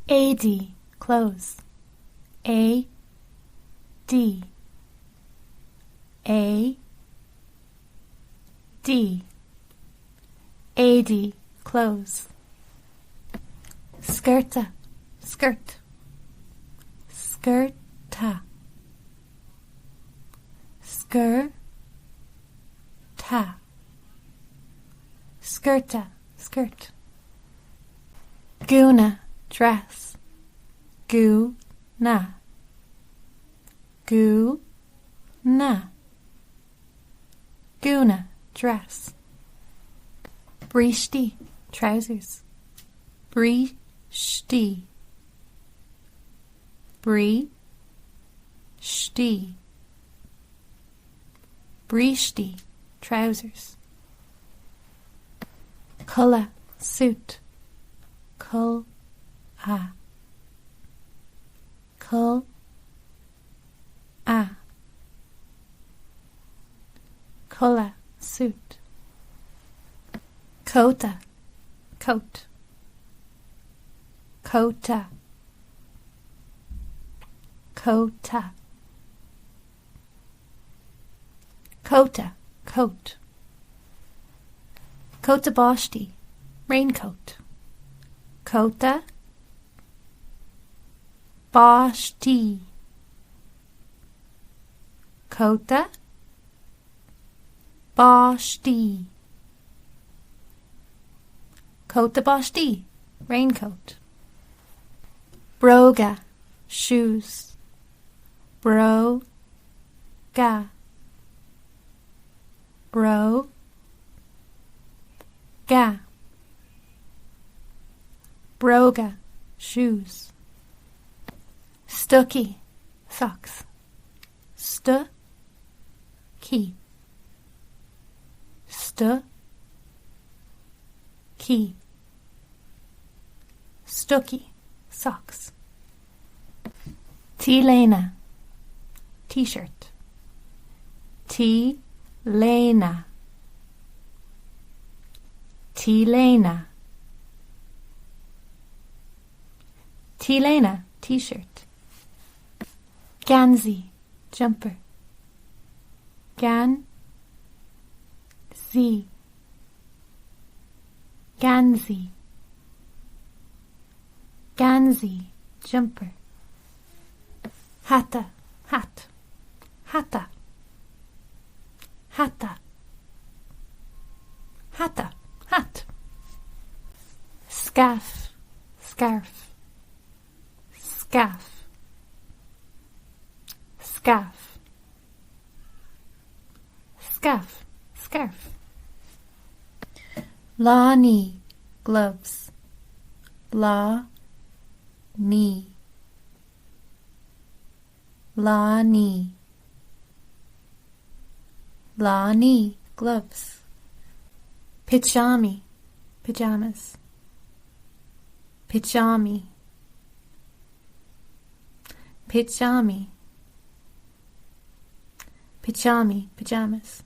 AD, close. AD, AD, AD, close. Skirta, skirt. Skirta, skirta, skirta, skirt. Guna, dress. Guna, guna, guna, dress. Brishti, trousers. Brishti, brishti, brishti, trousers. Culla, suit. Culla, culla, culla, suit. Cota, coat. Cota, cota, cota, coat. Cota boshti, raincoat. Cota boshti, cota boshti, cota boshti, raincoat. Broga, shoes. Broga, broga. Broga, shoes. Stucky, socks. Stucky, stucky, stucky, socks. T-Lena, t-shirt. T-Lena, T-Lena, T-Lena, t-shirt. Ganzi, jumper. Ganzi, Ganzi, Ganzi, jumper. Hatta, hat. Hatta, hatta, hatta, hat. Scarf, scarf. Scarf, scarf, scarf, scarf. Law-knee, gloves. Law-knee, law-knee, law-knee, gloves. Pijami, pajamas. Pijami, pijami, pijami, pajamas.